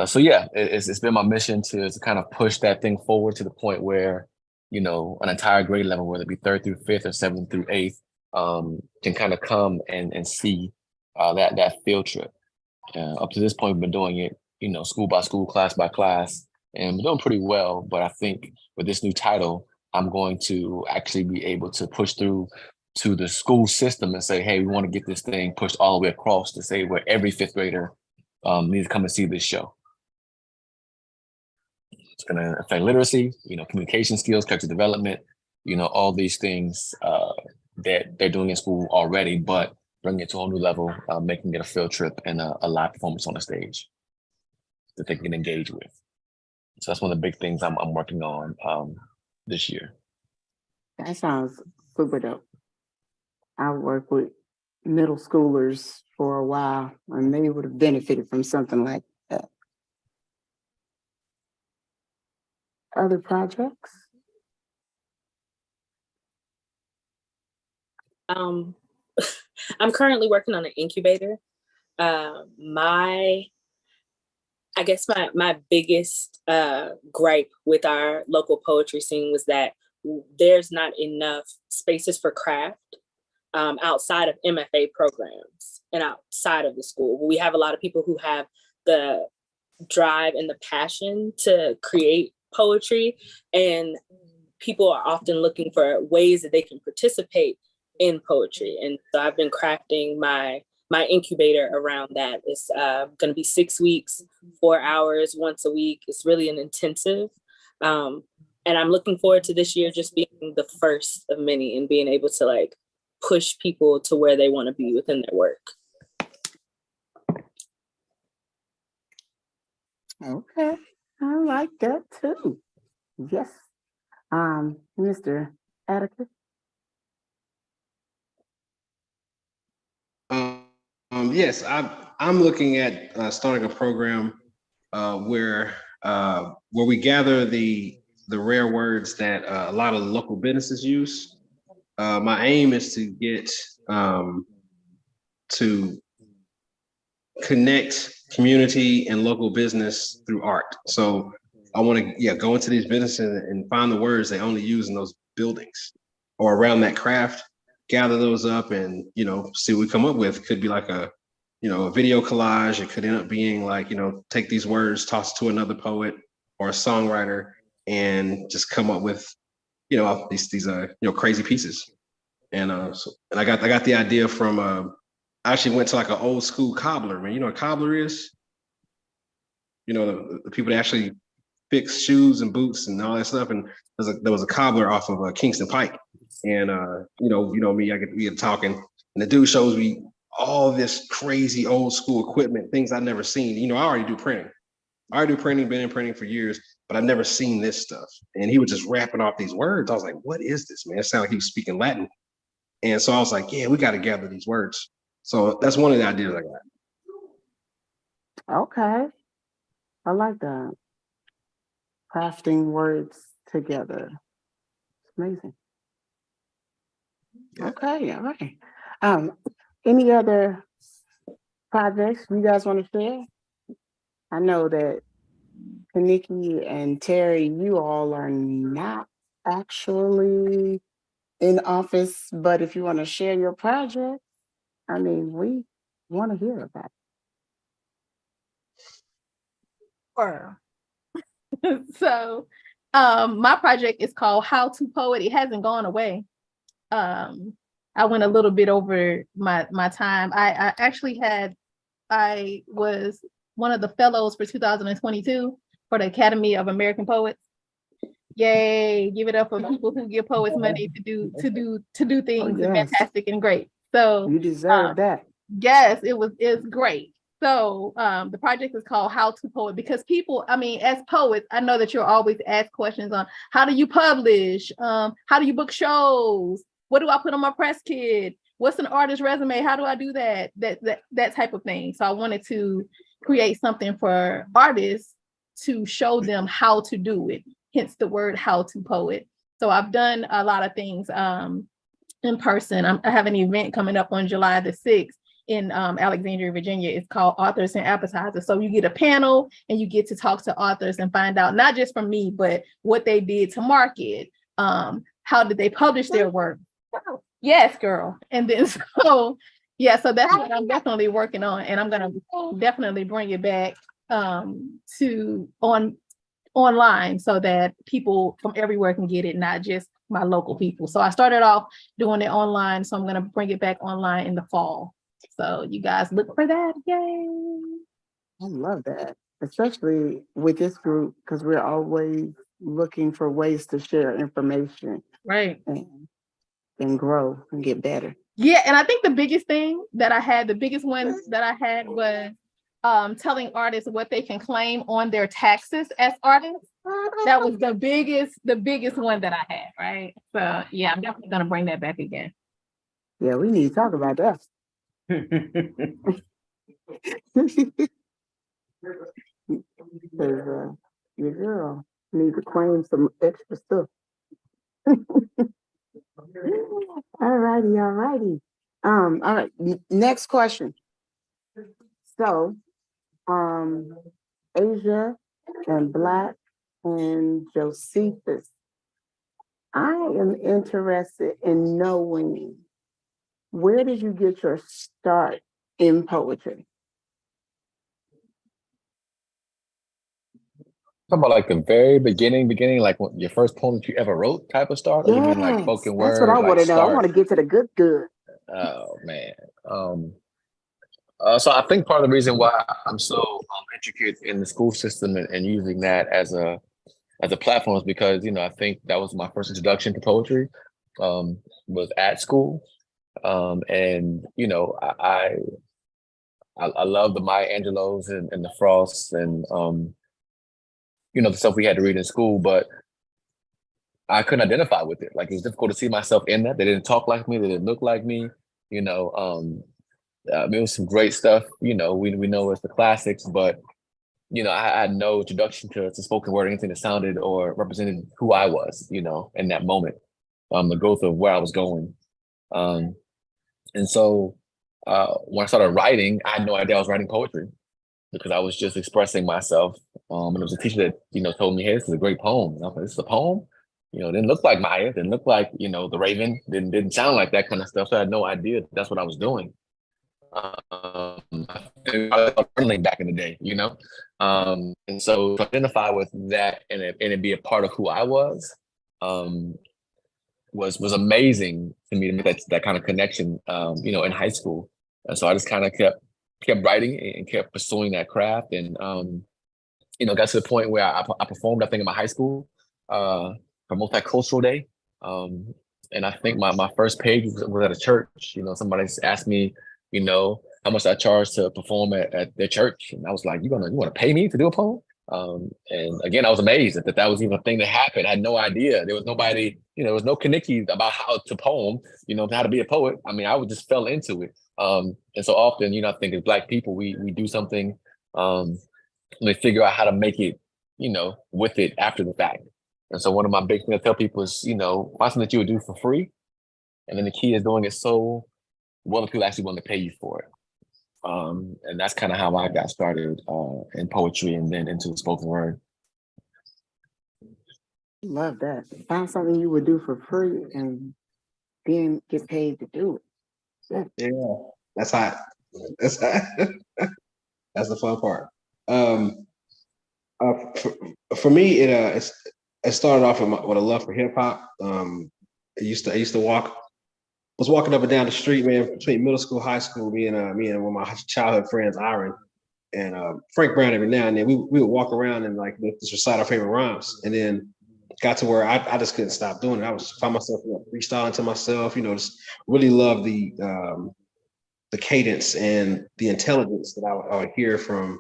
So yeah, it's been my mission to kind of push that thing forward to the point where, an entire grade level, whether it be third through fifth or seventh through eighth, can kind of come and see that field trip. Up to this point, we've been doing it, school by school, class by class, and we're doing pretty well. But I think with this new title, I'm going to actually be able to push through to the school system and say, hey, we want to get this thing pushed all the way across to say where every fifth grader needs to come and see this show. It's going to affect literacy, communication skills, character development, all these things that they're doing in school already, but bringing it to a whole new level, making it a field trip and a live performance on the stage that they can engage with. So that's one of the big things I'm working on this year. That sounds super dope. I worked with middle schoolers for a while, and they would have benefited from something like that. Other projects? I'm currently working on an incubator. I guess my biggest gripe with our local poetry scene was that there's not enough spaces for craft outside of MFA programs and outside of the school. We have a lot of people who have the drive and the passion to create poetry, and people are often looking for ways that they can participate in poetry. And so I've been crafting my incubator around that. It's going to be 6 weeks, 4 hours once a week. It's really an intensive. And I'm looking forward to this year just being the first of many and being able to push people to where they want to be within their work. Okay, I like that too. Yes. Mr. Atticus? Yes, I'm looking at starting a program where we gather the rare words that a lot of local businesses use. My aim is to get to connect community and local business through art. So I want to go into these businesses and find the words they only use in those buildings or around that craft, gather those up and, see what we come up with. Could be like a video collage. It could end up being take these words, toss it to another poet or a songwriter and just come up with, these crazy pieces. And I got the idea from, I actually went to an old school cobbler, man. You know what a cobbler is? The people that actually fix shoes and boots and all that stuff. And there was a cobbler off of Kingston Pike. And, me, we get talking and the dude shows me all this crazy old school equipment, things I've never seen. I already do printing. Been in printing for years, but I've never seen this stuff. And he was just rapping off these words. I was like, what is this, man? It sounded like he was speaking Latin. And so I was like, yeah, we got to gather these words. So that's one of the ideas I got. Okay. I like that. Crafting words together. It's amazing. Yeah. Okay, all right. Any other projects you guys want to share? I know that Kaniki and Terry, you all are not actually in office, but if you want to share your project, we want to hear about it. Sure. So my project is called How to Poet. It hasn't gone away. I went a little bit over my time. I was one of the fellows for 2022 for the Academy of American Poets. Yay, give it up for people who give poets money to do things fantastic and great. So you deserve that. Yes, it's great. So the project is called How to Poet because people, as poets, I know that you're always asked questions on how do you publish? How do you book shows? What do I put on my press kit? What's an artist resume? How do I do that? That type of thing. So I wanted to create something for artists to show them how to do it. Hence the word How to Poet. So I've done a lot of things in person. I have an event coming up on July the 6th in Alexandria, Virginia. It's called Authors and Appetizers. So you get a panel and you get to talk to authors and find out not just from me, but what they did to market. How did they publish their work? Yes, girl. And then so that's what I'm definitely working on, and I'm gonna definitely bring it back to online so that people from everywhere can get it, not just my local people. So I started off doing it online, so I'm gonna bring it back online in the fall. So you guys look for that. Yay! I love that, especially with this group, because we're always looking for ways to share information, right, and grow and get better. Yeah, and I think the biggest one that I had was telling artists what they can claim on their taxes as artists. That was the biggest one that I had, right? So yeah, I'm definitely gonna bring that back again. Yeah, we need to talk about that. Because your girl needs to claim some extra stuff. All righty. All right. Next question. So, Asia and Black and Josephus, I am interested in knowing, where did you get your start in poetry? Talking about like the very beginning, like your first poem that you ever wrote type of start? Or you mean like spoken word? That's what I want to know. I want to get to the good. Oh man. So I think part of the reason why I'm so intricate in the school system and using that as a platform is because, I think that was my first introduction to poetry, was at school. And I love the Maya Angelos and the Frosts and the stuff we had to read in school, but I couldn't identify with it. Like, it was difficult to see myself in that. They didn't talk like me. They didn't look like me. It was some great stuff. We know it's the classics, but I had no introduction to spoken word, anything that sounded or represented who I was, in that moment, the growth of where I was going. And so when I started writing, I had no idea I was writing poetry because I was just expressing myself. And it was a teacher that, told me, hey, this is a great poem. And I was like, this is a poem? It didn't look like Maya, didn't look like, the Raven, didn't sound like that kind of stuff. So I had no idea that's what I was doing. I think back in the day, and so to identify with that and it be a part of who I was amazing to me, to make that kind of connection, in high school. And so I just kind of kept writing and kept pursuing that craft, and got to the point where I performed, I think, in my high school for Multicultural Day, and I think my first page was at a church. Somebody asked me, how much I charged to perform at their church. And I was like, you want to pay me to do a poem? And again, I was amazed that was even a thing that happened. I had no idea. There was nobody, there was no Kaniki about how to poem, how to be a poet. I mean, I just fell into it. And so often, I think as Black people, we do something, we figure out how to make it, with it after the fact. And so one of my big things I tell people is, find something that you would do for free. And then the key is doing it so well that people actually want to pay you for it. And that's kind of how I got started in poetry and then into the spoken word. Love that. Find something you would do for free and then get paid to do it. Yeah, that's hot. That's the fun part. For me, it started off with a love for hip hop. I used to was walking up and down the street, man, between middle school, high school, me and one of my childhood friends, Aaron, and Frank Brown. Every now and then we would walk around and like just recite our favorite rhymes, and then got to where I just couldn't stop doing it. I was find myself freestyling to myself, just really love the cadence and the intelligence that I would hear from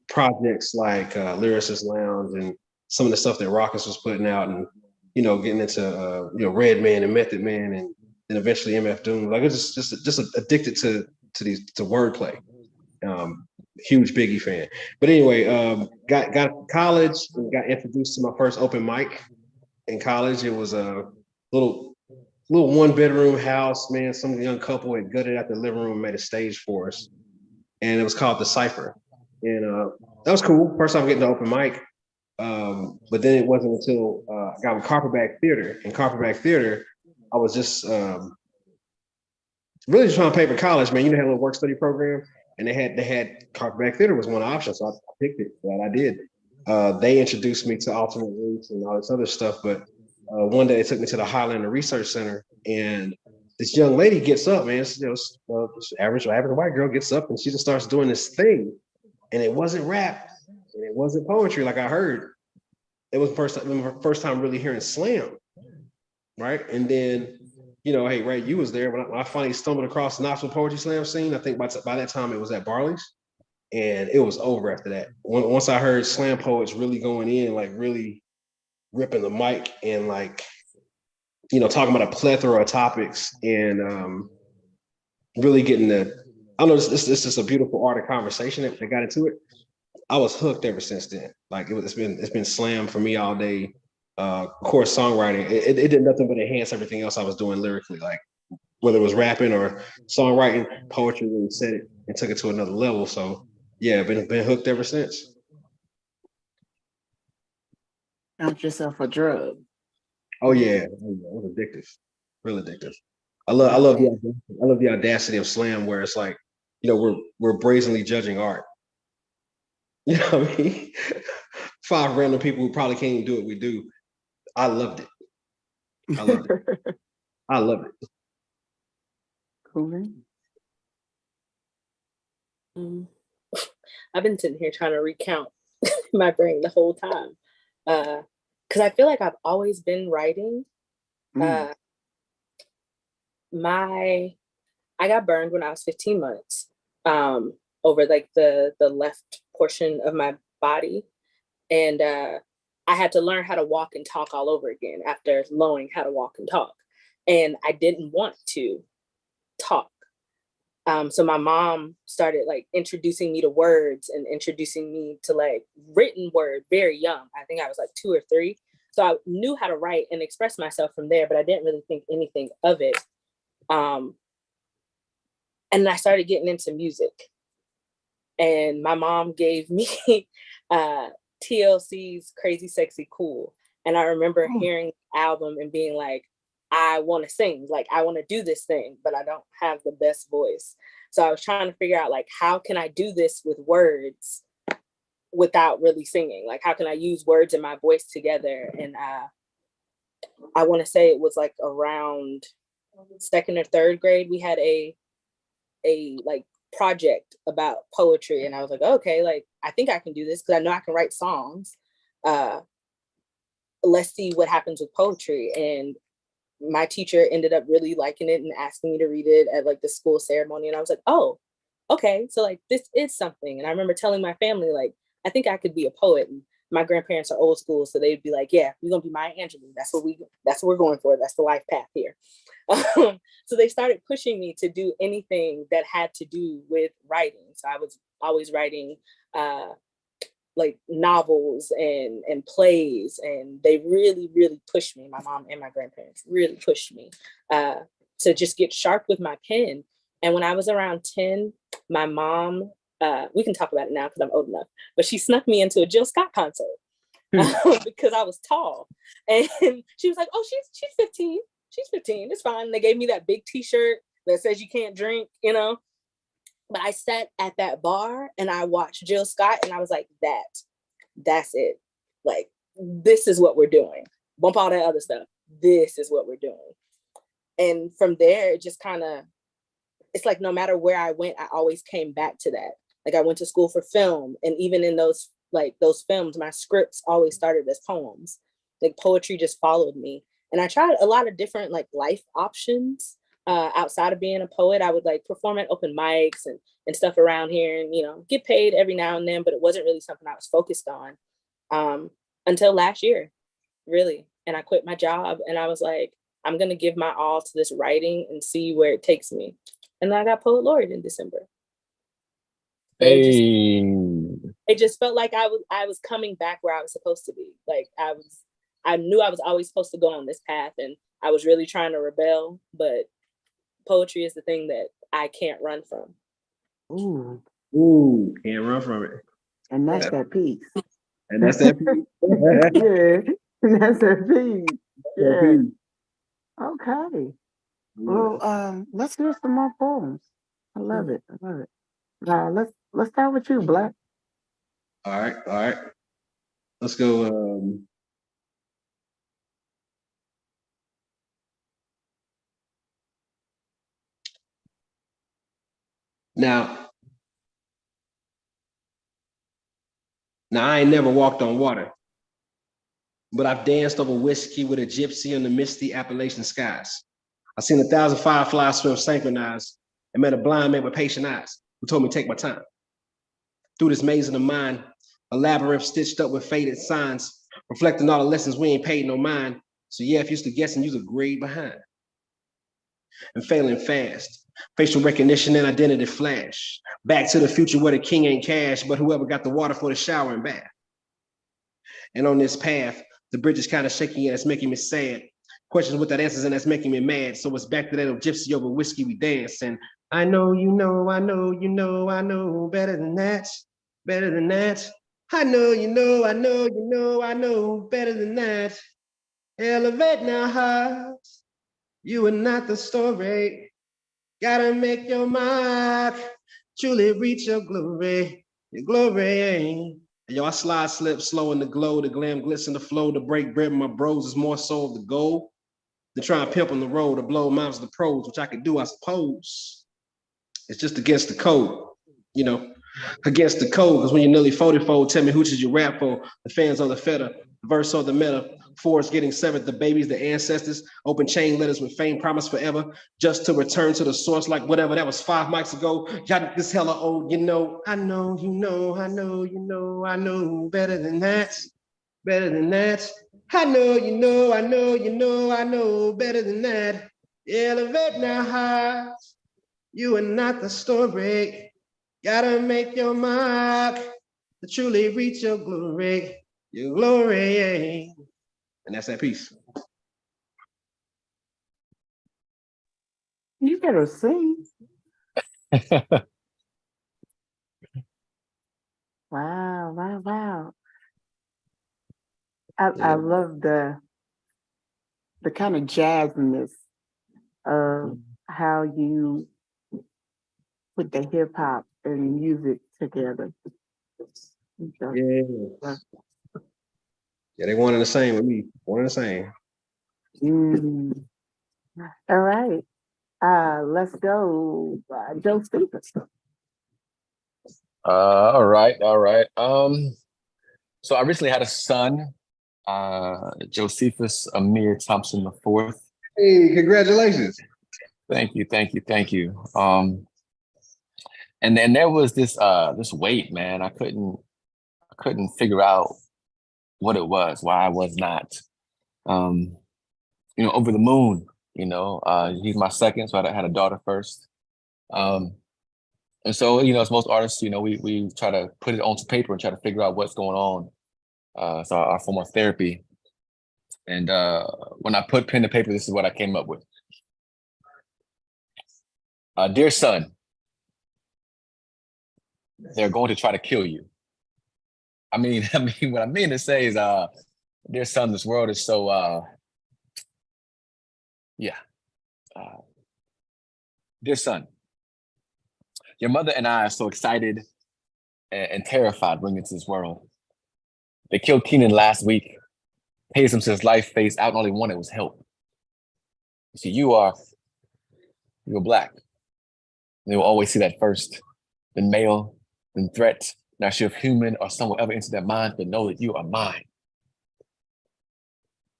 projects like Lyricist Lounge and some of the stuff that Raucus was putting out, and getting into Redman and Method Man and eventually MF Doom. Like, it's just addicted to wordplay. Huge Biggie fan. But anyway, got to college and got introduced to my first open mic in college. It was a little little 1-bedroom house, man. Some young couple had gutted out the living room and made a stage for us. And it was called The Cypher. And that was cool. First time getting to open mic. But then it wasn't until I got with Carpetbag Theater. In Carpetbag Theater, I was just really just trying to pay for college, man. You know, had a little work study program, and they had Carpetbag Theater was one option, so I picked it. That I did. They introduced me to alternate routes and all this other stuff. But one day they took me to the Highlander Research Center, and this young lady gets up, man. This average white girl gets up, and she just starts doing this thing, and it wasn't rap, and it wasn't poetry like I heard. It was the first time really hearing slam, right? And then, you know, hey, Ray, you was there when I finally stumbled across the Knoxville Poetry Slam scene. I think by that time it was at Barley's, and it was over after that. Once I heard slam poets really going in, like really ripping the mic and like, you know, talking about a plethora of topics and really getting the, I don't know, this is just a beautiful art of conversation that got into it. I was hooked ever since then. Like it's been slam for me all day. Of course, songwriting, it did nothing but enhance everything else I was doing lyrically. Like whether it was rapping or songwriting, poetry really set it and took it to another level. So yeah, been hooked ever since. Count yourself a drug. Oh yeah, it was addictive, real addictive. I love the audacity of slam, where it's like, you know, we're brazenly judging art. You know what I mean? 5 random people who probably can't even do what we do. I loved it. I loved it. I love it. Cool. I've been sitting here trying to recount my brain the whole time. Because I feel like I've always been writing. I got burned when I was 15 months over like the left portion of my body. And I had to learn how to walk and talk all over again after learning how to walk and talk. And I didn't want to talk. So my mom started like introducing me to words and introducing me to like written word very young. I think I was like 2 or 3. So I knew how to write and express myself from there, but I didn't really think anything of it. And I started getting into music. And my mom gave me TLC's Crazy Sexy Cool. And I remember hearing the album and being like, I want to sing, like I want to do this thing, but I don't have the best voice. So I was trying to figure out like, how can I do this with words without really singing? Like, how can I use words and my voice together? And I want to say it was like around 2nd or 3rd grade, we had a like project about poetry. And I was like, okay, like, I think I can do this because I know I can write songs. Let's see what happens with poetry. And my teacher ended up really liking it and asking me to read it at like the school ceremony. And I was like, oh, okay. So like, this is something. And I remember telling my family, like, I think I could be a poet. And my grandparents are old school. So they'd be like, yeah, we're going to be Maya Angelou. That's what we're going for. That's the life path here. So they started pushing me to do anything that had to do with writing. So I was always writing, like novels and plays, and they really pushed me. My mom and my grandparents really pushed me to just get sharp with my pen. And when I was around 10, my mom, we can talk about it now because I'm old enough, but she snuck me into a Jill Scott concert because I was tall. And she was like, oh, she's 15. She's 15. It's fine. They gave me that big t-shirt that says you can't drink, you know. But I sat at that bar and I watched Jill Scott and I was like, that's it. Like, this is what we're doing. Bump all that other stuff. This is what we're doing. And from there, it just kind of, it's like no matter where I went, I always came back to that. Like I went to school for film, and even in those films, my scripts always started as poems. Like poetry just followed me. And I tried a lot of different like life options. Outside of being a poet, I would like perform at open mics and stuff around here and, you know, get paid every now and then, but it wasn't really something I was focused on until last year, really. And I quit my job and I was like, I'm going to give my all to this writing and see where it takes me. And then I got Poet Laureate in December. It just felt like I was coming back where I was supposed to be. Like I knew I was always supposed to go on this path, and I was really trying to rebel, but poetry is the thing that I can't run from. Ooh, Ooh, can't run from it. and that's that piece. And that's that piece. Yeah, and that's that piece. That Yeah. piece. Okay. Well, let's hear some more poems. I love it. I love it. Let's start with you, Black. All right, all right. Let's go. Now, I ain't never walked on water, but I've danced over whiskey with a gypsy in the misty Appalachian skies. I've seen 1,000 fireflies swim synchronized and met a blind man with patient eyes who told me to take my time. Through this maze in the mind, a labyrinth stitched up with faded signs, reflecting all the lessons we ain't paid no mind. So yeah, if you're used to guessing, you's a grade behind. And failing fast, facial recognition and identity flash. Back to the future where the king ain't cash, but whoever got the water for the shower and bath. And on this path, the bridge is kind of shaky and it's making me sad. Questions without answers and that's making me mad. So it's back to that old gypsy over whiskey we dance. And I know, you know, I know, you know, I know better than that, better than that. I know, you know, I know, you know, I know better than that. Elevate now, heart. You are not the story. Gotta make your mark. Truly reach your glory. Your glory. Yo, I slide, slip, slow in the glow, the glam, glisten, the flow, the break bread. My bros is more so of the goal. To try and pimp on the road, to blow miles of the pros, which I could do, I suppose. It's just against the code, you know, against the code. Because when you're nearly 40-fold, tell me who should you rap for? The fans or the feta, the verse or the meta. Forest getting severed, the babies, the ancestors, open chain letters with fame promised forever, just to return to the source like whatever that was 5 mics ago. Y'all this hella old, you know, I know, you know, I know, you know, I know better than that, better than that. I know, you know, I know, you know, I know better than that. Elevate now high, you are not the story. Gotta make your mark to truly reach your glory, your glory. And that's that piece. You better sing. Wow, wow, wow. I love the kind of jazziness of how you put the hip hop and music together. So, Yeah. Yeah, they one and the same with me. One and the same. All right. Let's go. Joe Stevens. All right, all right. So I recently had a son, Josephus Amir Thompson IV. Hey, congratulations. Thank you, thank you, thank you. And then there was this weight, man. I couldn't figure out what it was, why I was not, over the moon. He's my second, so I had a daughter first. And so, as most artists, we try to put it onto paper and try to figure out what's going on. So our form of therapy. And when I put pen to paper, this is what I came up with. Dear son, they're going to try to kill you. I mean, what I mean to say is, dear son, this world is so, dear son, your mother and I are so excited and terrified bringing to this world. They killed Keenan last week, pays him since life phased out, and all he wanted was help. You see, you're Black. They will always see that first, then male, then threat. Not sure if human or someone ever entered their mind, but know that you are mine.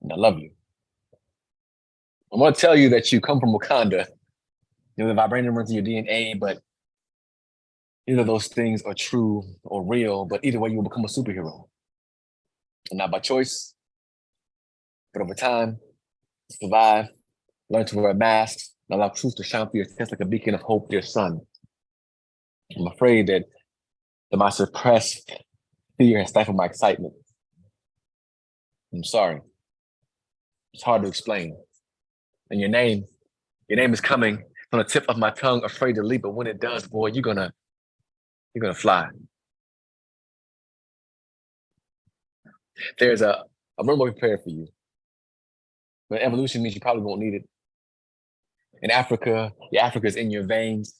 And I love you. I want to tell you that you come from Wakanda. The vibranium runs in your DNA, but either those things are true or real, but either way, you will become a superhero. And not by choice, but over time, survive, learn to wear masks, and allow truth to shine through your chest like a beacon of hope, dear son. I'm afraid that my suppressed fear has stifled my excitement. I'm sorry. It's hard to explain. And your name is coming on the tip of my tongue, afraid to leap, but when it does, boy, you're gonna fly. There's a rumble prepared for you. But evolution means you probably won't need it. In Africa, Africa is in your veins,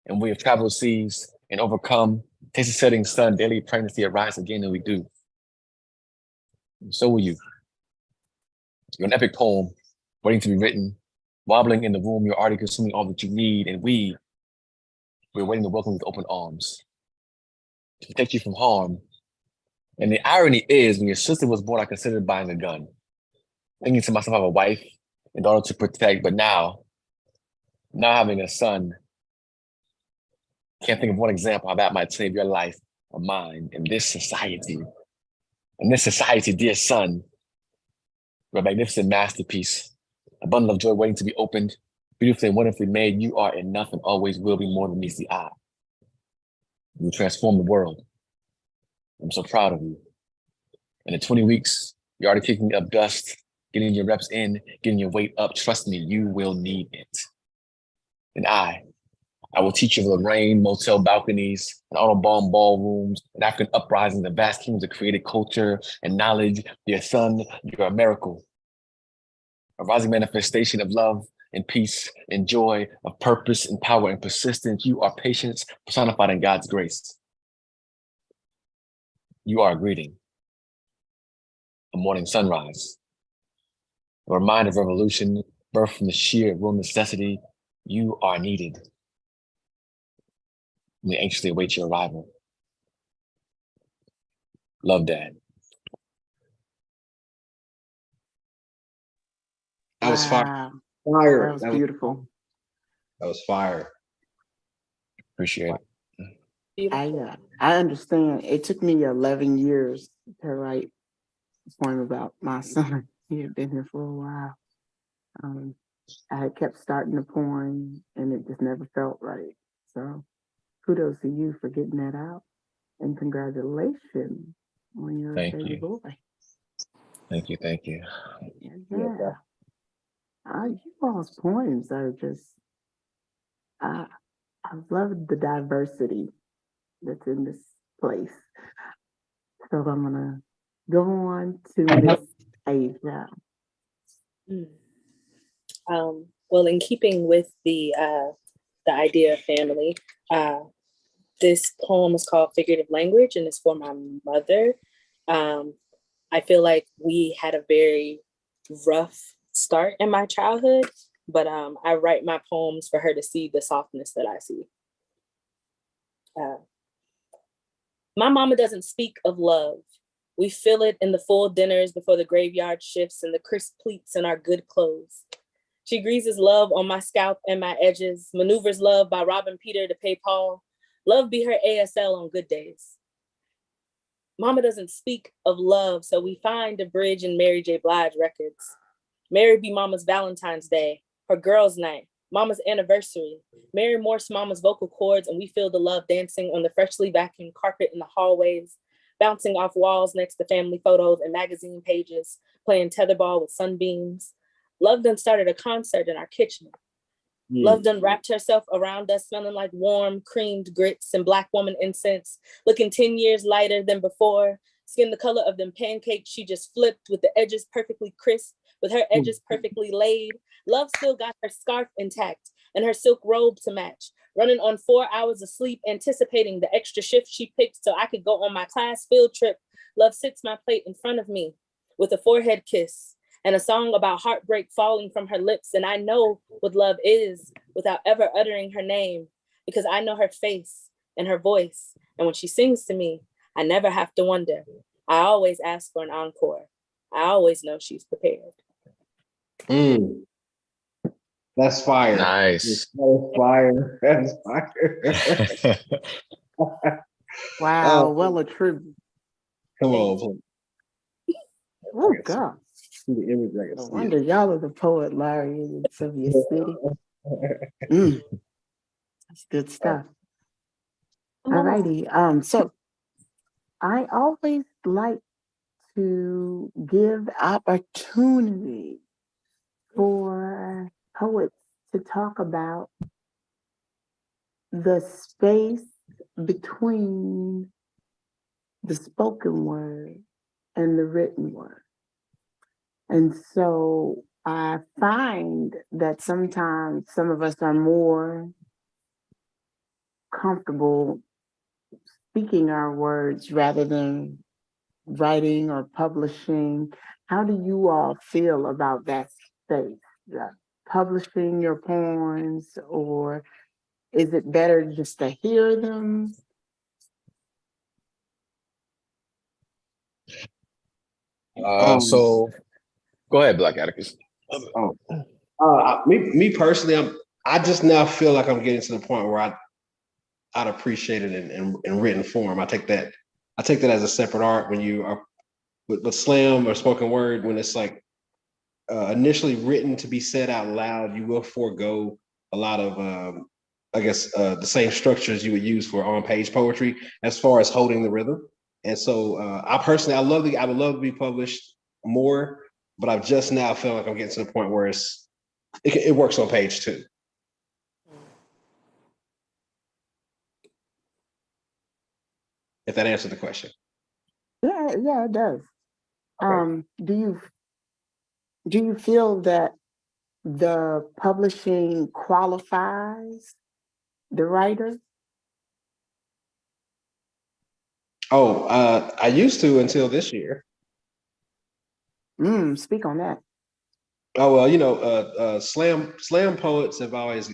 and we have traveled seas and overcome, taste the setting sun, daily praying to see it rise again, and we do. And so will you. You're an epic poem waiting to be written, wobbling in the womb, you're already consuming all that you need, and we're waiting to welcome you with open arms to protect you from harm. And the irony is, when your sister was born, I considered buying a gun, thinking to myself, I have a wife and daughter to protect, but now having a son, can't think of one example how that might save your life or mine in this society. In this society, dear son, you're a magnificent masterpiece, a bundle of joy waiting to be opened, beautifully and wonderfully made. You are enough and always will be more than meets the eye. You will transform the world. I'm so proud of you. And in 20 weeks, you're already kicking up dust, getting your reps in, getting your weight up. Trust me, you will need it. And I will teach you the rain, motel balconies, and Autobahn ballrooms, and African uprisings, and vast kingdoms of created culture and knowledge. Dear son, you're a miracle. A rising manifestation of love and peace and joy, of purpose and power and persistence. You are patience personified in God's grace. You are a greeting, a morning sunrise, a reminder of revolution, birth from the sheer real necessity. You are needed. We anxiously await your arrival. Love, Dad. That was fire. Wow, Fire. that was beautiful. That was fire. Appreciate it. I understand. It took me 11 years to write a poem about my son. He had been here for a while. I had kept starting the poem and it just never felt right. So kudos to you for getting that out. And congratulations on your baby boy. Thank you. Yeah. You all's poems are just, I love the diversity that's in this place. So I'm gonna go on to Miss Asia. Well, in keeping with the idea of family, this poem is called Figurative Language and it's for my mother. I feel like we had a very rough start in my childhood, but I write my poems for her to see the softness that I see. My mama doesn't speak of love. We feel it in the full dinners before the graveyard shifts and the crisp pleats in our good clothes. She greases love on my scalp and my edges, maneuvers love by robbing Peter to pay Paul. Love be her ASL on good days. Mama doesn't speak of love, so we find a bridge in Mary J. Blige records. Mary be Mama's Valentine's Day, her girls' night, Mama's anniversary. Mary Morse Mama's vocal cords, and we feel the love dancing on the freshly vacuumed carpet in the hallways, bouncing off walls next to family photos and magazine pages, playing tetherball with sunbeams. Love done started a concert in our kitchen. Love done wrapped herself around us, smelling like warm, creamed grits and Black woman incense, looking 10 years lighter than before. Skin the color of them pancakes she just flipped with the edges perfectly crisp, with her edges perfectly laid. Love still got her scarf intact and her silk robe to match, running on 4 hours of sleep, anticipating the extra shift she picked so I could go on my class field trip. Love sits my plate in front of me with a forehead kiss and a song about heartbreak falling from her lips. And I know what love is without ever uttering her name, because I know her face and her voice. And when she sings to me, I never have to wonder. I always ask for an encore. I always know she's prepared. That's fire. Nice. That's fire. That's fire. Wow, well a tribute. Come on. Oh God. See the image I can No see wonder it. y'all are the poet laureates of your city. That's good stuff. All righty. So I always like to give opportunity for poets to talk about the space between the spoken word and the written word. And so I find that sometimes some of us are more comfortable speaking our words rather than writing or publishing. How do you all feel about that space? Publishing your poems, or is it better just to hear them? So go ahead, Black Atticus. Me personally, I just now feel like I'm getting to the point where I'd appreciate it in written form. I take that as a separate art when you are with slam or spoken word, when it's like initially written to be said out loud, you will forego a lot of the same structures you would use for on-page poetry as far as holding the rhythm. And so I would love to be published more, but I've just now feel like I'm getting to the point where it works on page 2. If that answered the question. Yeah, it does. Okay. Do you feel that the publishing qualifies the writer? I used to until this year. Speak on that. Oh well, slam poets have always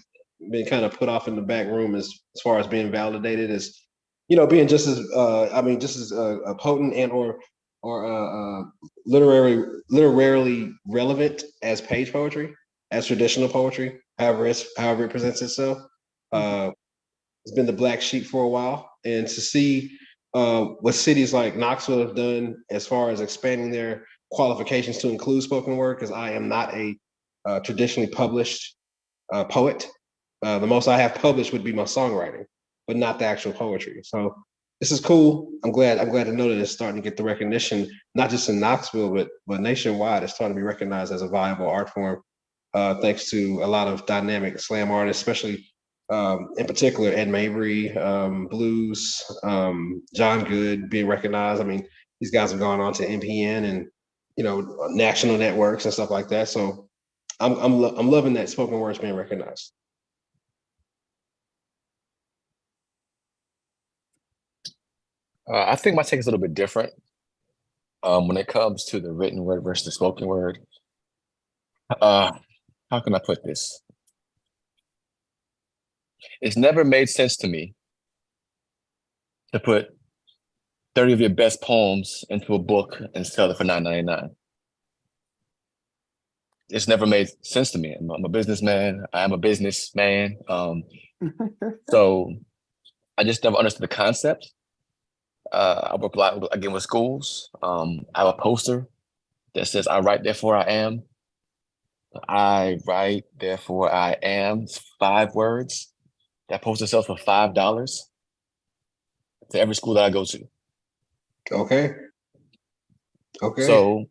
been kind of put off in the back room as far as being validated as, being just as potent and or literarily relevant as page poetry, as traditional poetry, however it presents itself. It's been the black sheep for a while, and to see what cities like Knoxville have done as far as expanding their qualifications to include spoken word, because I am not a traditionally published poet. The most I have published would be my songwriting, but not the actual poetry. So this is cool. I'm glad to know that it's starting to get the recognition, not just in Knoxville, but nationwide. It's starting to be recognized as a viable art form, thanks to a lot of dynamic slam artists, especially in particular Ed Mabry, Blues, John Good being recognized. I mean, these guys have gone on to NPN and national networks and stuff like that. So I'm loving that spoken words being recognized. I think my take is a little bit different when it comes to the written word versus the spoken word. How can I put this? It's never made sense to me to put 30 of your best poems into a book and sell it for $9.99. It's never made sense to me. I'm a businessman. I am a businessman. So I just never understood the concept. I work a lot again with schools. I have a poster that says "I write, therefore I am." I write, therefore I am. It's 5 words. That poster sells for $5 to every school that I go to. Okay. So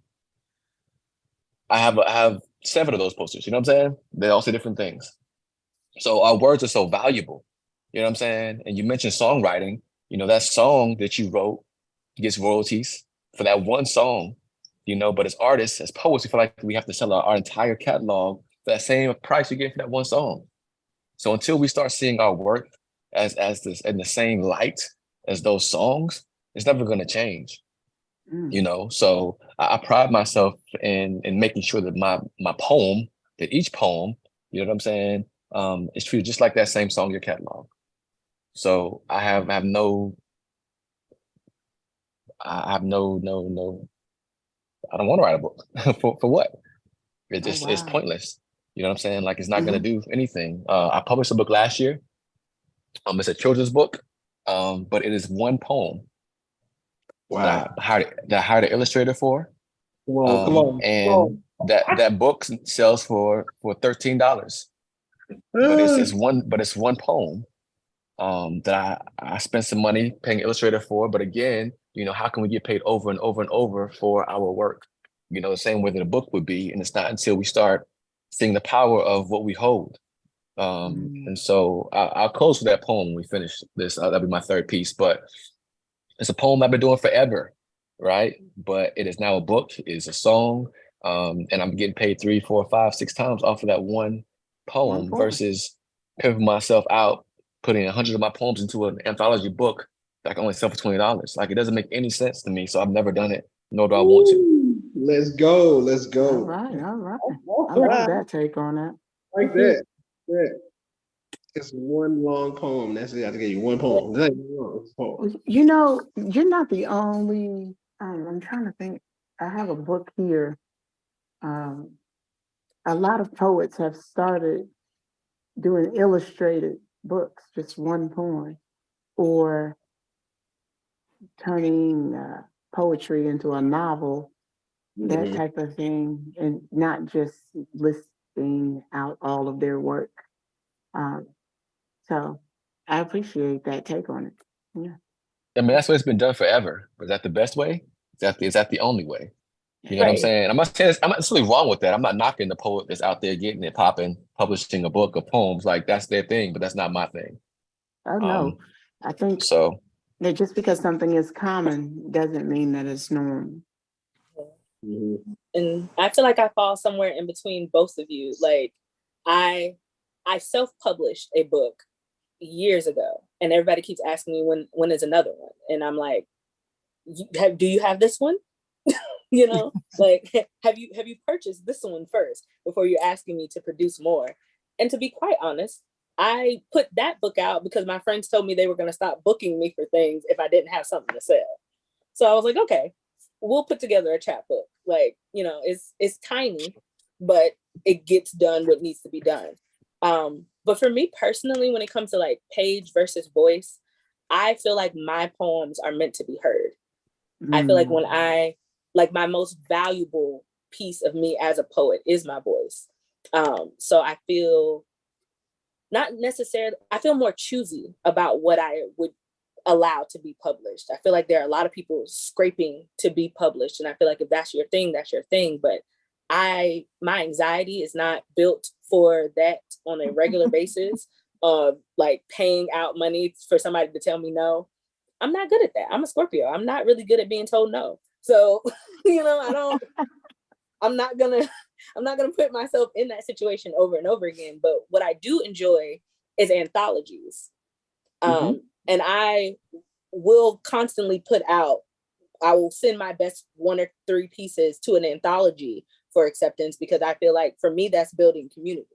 I have 7 of those posters. You know what I'm saying? They all say different things. So our words are so valuable. You know what I'm saying? And you mentioned songwriting. That song that you wrote gets royalties for that one song. But as artists, as poets, we feel like we have to sell our entire catalog for that same price we get for that one song. So until we start seeing our work as this in the same light as those songs, it's never going to change. So I pride myself in making sure that my poem, that each poem, you know what I'm saying, is treated just like that same song in your catalog. So I have no I don't want to write a book for what? It's pointless. You know what I'm saying? Like, it's not going to do anything. I published a book last year. It's a children's book, but it is one poem. Wow. That I hired an illustrator for. Come on. And that book sells for $13. But it's one poem that I spent some money paying an illustrator for. But again, how can we get paid over and over and over for our work? The same way that a book would be. And it's not until we start seeing the power of what we hold. And so I'll close with that poem when we finish this. That'll be my third piece, but it's a poem I've been doing forever, right? But it is now a book, it is a song, and I'm getting paid 3, 4, 5, 6 times off of that one poem versus pimping myself out, putting 100 of my poems into an anthology book that I can only sell for $20. Like, it doesn't make any sense to me, so I've never done it, nor do I want to. Let's go. Let's go. All right. I love that take on that. Like that. Yeah. It's one long poem. That's it. I have to give you one poem. You know, you're not the only. I'm trying to think. I have a book here. A lot of poets have started doing illustrated books, just one poem, or turning poetry into a novel, that type of thing, and not just listing out all of their work. So I appreciate that take on it. Yeah. I mean, that's what it's been done forever. But is that the best way? Is that the only way? You know what I'm saying? I'm not saying I'm not necessarily wrong with that. I'm not knocking the poet that's out there getting it popping, publishing a book of poems. Like, that's their thing, but that's not my thing. Oh no, I think so. That just because something is common doesn't mean that it's normal. And I feel like I fall somewhere in between both of you. Like, I self-published a book years ago, and everybody keeps asking me when is another one, and I'm like, do you have this one? You know, like, have you purchased this one first before you're asking me to produce more? And to be quite honest, I put that book out because my friends told me they were going to stop booking me for things if I didn't have something to sell. So I was like, okay, we'll put together a chapbook. Like, you know, it's tiny, but it gets done what needs to be done. But for me personally, when it comes to like page versus voice, I feel like my poems are meant to be heard. I feel like when my most valuable piece of me as a poet is my voice. So I feel I feel more choosy about what I would allow to be published. I feel like there are a lot of people scraping to be published. And I feel like if that's your thing, that's your thing. But my anxiety is not built for that on a regular basis of like paying out money for somebody to tell me no. I'm not good at that. I'm a Scorpio. I'm not really good at being told no. So, you know, I'm not gonna put myself in that situation over and over again. But what I do enjoy is anthologies. And I will constantly I will send my best 1 or 3 pieces to an anthology for acceptance, because I feel like for me, that's building community.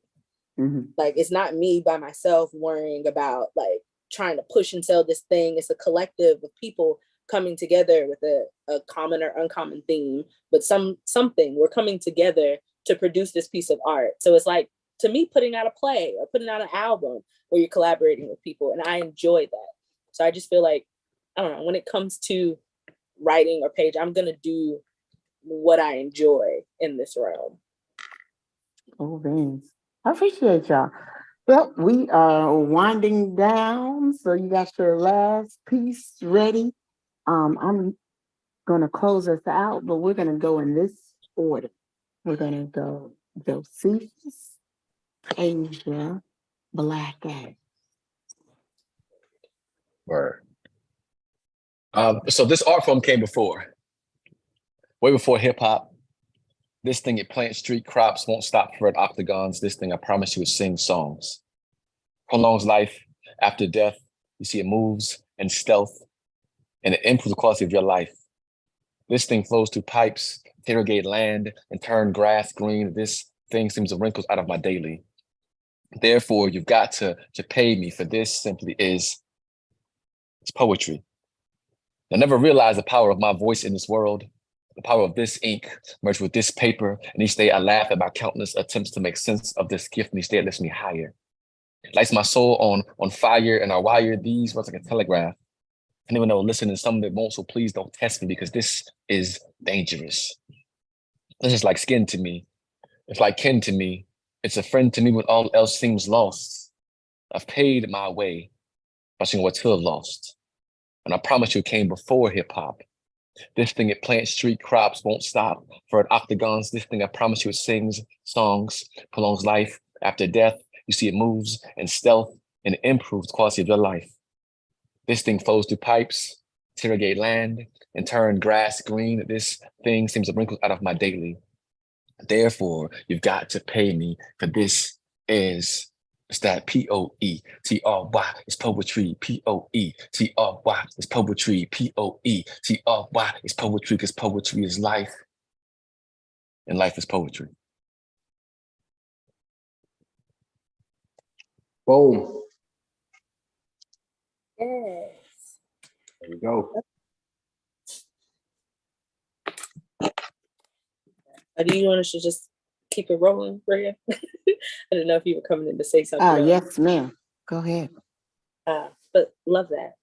Like, it's not me by myself worrying about like trying to push and sell this thing. It's a collective of people coming together with a common or uncommon theme, but something we're coming together to produce this piece of art. So it's like, to me, putting out a play or putting out an album where you're collaborating with people, and I enjoy that. So I just feel like, I don't know, when it comes to writing or page, I'm gonna do what I enjoy in this realm. Oh, thanks. I appreciate y'all. Well, we are winding down, so you got your last piece ready. I'm gonna close us out, but we're gonna go in this order. We're gonna go Josephus, Asia, Black Egg. Word. So this art form came way before hip hop. This thing, it plants street crops, won't stop for it octagons. This thing, I promise you, it sings songs. Prolongs life after death. You see, it moves in stealth, and it improves the quality of your life. This thing flows through pipes, irrigate land, and turn grass green. This thing seems the wrinkles out of my daily. Therefore, you've got to pay me, for this simply it's poetry. I never realized the power of my voice in this world, the power of this ink merged with this paper. And each day I laugh at my countless attempts to make sense of this gift, and each day it lifts me higher. It lights my soul on fire, and I wire these words like a telegraph. And even though listening to some that won't, so please don't test me, because this is dangerous. This is like skin to me. It's like kin to me. It's a friend to me when all else seems lost. I've paid my way, watching what to have lost. And I promise you, it came before hip hop. This thing, it plants street crops, won't stop. For it octagons, this thing, I promise you, it sings songs, prolongs life. After death, you see it moves in stealth and improves the quality of your life. This thing flows through pipes, to irrigate land, and turn grass green. This thing seems to wrinkle out of my daily. Therefore, you've got to pay me, for this is it's that Poetry. It's poetry. Poetry. It's poetry. Poetry. It's poetry, because poetry is life, and life is poetry. Boom. Yes. There we go. Do you want us to just keep it rolling, Rhea? I didn't know if you were coming in to say something. Oh, yes, ma'am. Go ahead. But love that.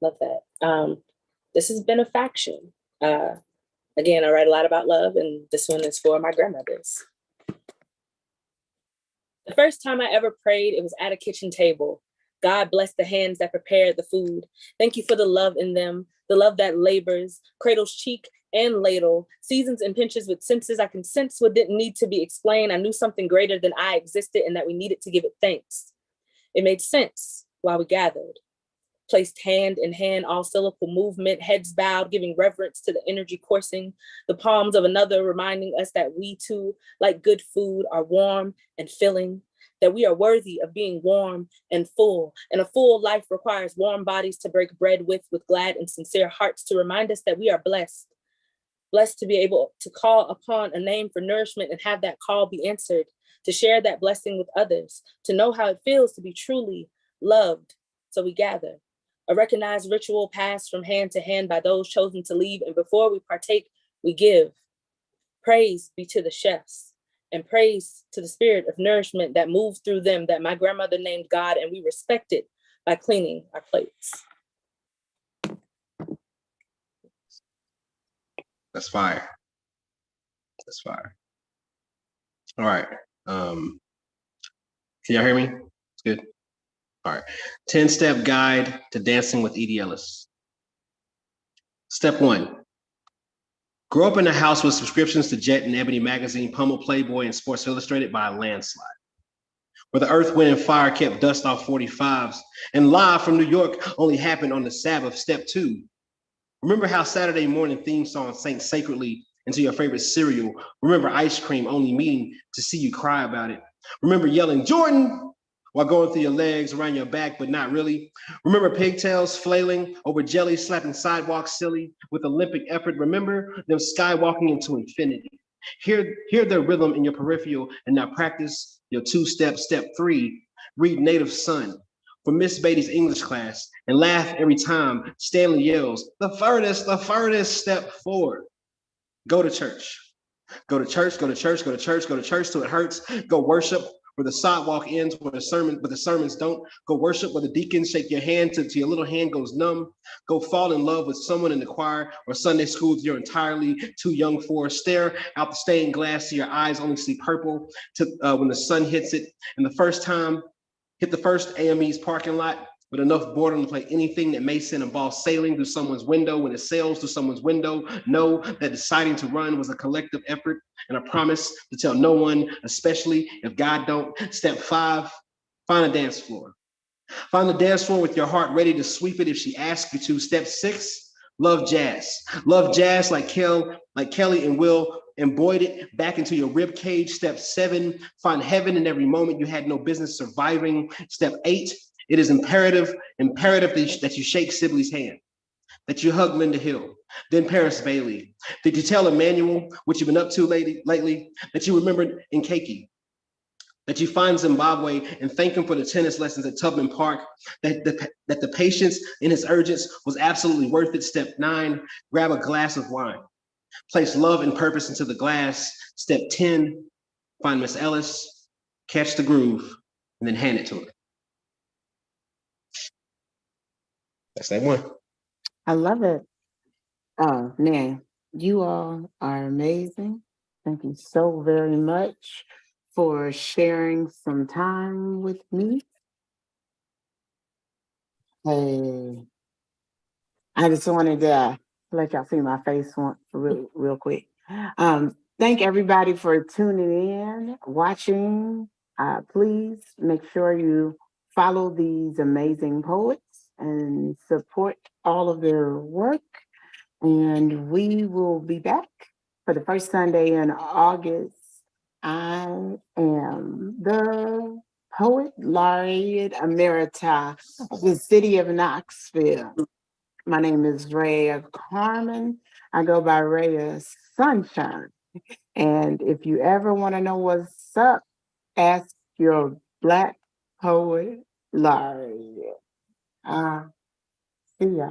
This has been a faction. Again, I write a lot about love, and this one is for my grandmothers. The first time I ever prayed, it was at a kitchen table. God bless the hands that prepared the food. Thank you for the love in them, the love that labors, cradles cheek and ladle, seasons and pinches with senses I can sense what didn't need to be explained. I knew something greater than I existed and that we needed to give it thanks. It made sense while we gathered. Placed hand in hand, all syllable movement, heads bowed, giving reverence to the energy coursing, the palms of another reminding us that we too, like good food, are warm and filling, that we are worthy of being warm and a full life requires warm bodies to break bread with glad and sincere hearts to remind us that we are blessed to be able to call upon a name for nourishment and have that call be answered, to share that blessing with others, to know how it feels to be truly loved. So we gather. A recognized ritual passed from hand to hand by those chosen to leave. And before we partake, we give. Praise be to the chefs and praise to the spirit of nourishment that moved through them, that my grandmother named God, and we respect it by cleaning our plates. That's fire. That's fire. All right. Can y'all hear me? It's good. All right. 10-step guide to dancing with Edie Ellis. Step 1. Grow up in a house with subscriptions to Jet and Ebony magazine, Pummel, Playboy, and Sports Illustrated by a landslide. Where the earth, wind, and fire kept dust off 45s, and live from New York only happened on the Sabbath. Step 2. Remember how Saturday morning theme songs sank sacredly into your favorite cereal. Remember ice cream only meaning to see you cry about it. Remember yelling, Jordan, while going through your legs, around your back, but not really. Remember pigtails flailing over jelly, slapping sidewalks silly with Olympic effort. Remember them skywalking into infinity. Hear their rhythm in your peripheral, and now practice your two-step. Step 3, read Native Son for Miss Beatty's English class and laugh every time Stanley yells, the furthest. Step 4, go to church. Go to church, go to church, go to church, go to church till it hurts. Go worship where the sidewalk ends, where the sermons don't. Go worship where the deacons shake your hand till your little hand goes numb. Go fall in love with someone in the choir or Sunday school you're entirely too young for. Stare out the stained glass till your eyes only see purple when the sun hits it. And the first time, hit the first AME's parking lot with enough boredom to play anything that may send a ball sailing through someone's window. When it sails through someone's window, know that deciding to run was a collective effort and a promise to tell no one, especially if God don't. Step 5, find a dance floor. Find the dance floor with your heart ready to sweep it if she asks you to. Step 6, love jazz. Love jazz like Kelly and Will embroidered it back into your rib cage. Step 7, find heaven in every moment you had no business surviving. Step 8, it is imperative that you shake Sibley's hand, that you hug Linda Hill, then Paris Bailey. Did you tell Emmanuel what you've been up to lately, that you remembered in Keiki, that you find Zimbabwe and thank him for the tennis lessons at Tubman Park, that the patience in his urgence was absolutely worth it. Step 9, grab a glass of wine. Place love and purpose into the glass. Step 10, find Miss Ellis, catch the groove, and then hand it to her. That's that one. I love it. Oh, man, you all are amazing. Thank you so very much for sharing some time with me. Hey, I just wanted to Let y'all see my face one real quick. Thank everybody for tuning in, watching. Please make sure you follow these amazing poets and support all of their work. And we will be back for the first Sunday in August. I am the poet laureate emerita of the city of Knoxville. My name is Rhea Carmen. I go by Rhea Sunshine. And if you ever want to know what's up, ask your Black poet laureate. See ya.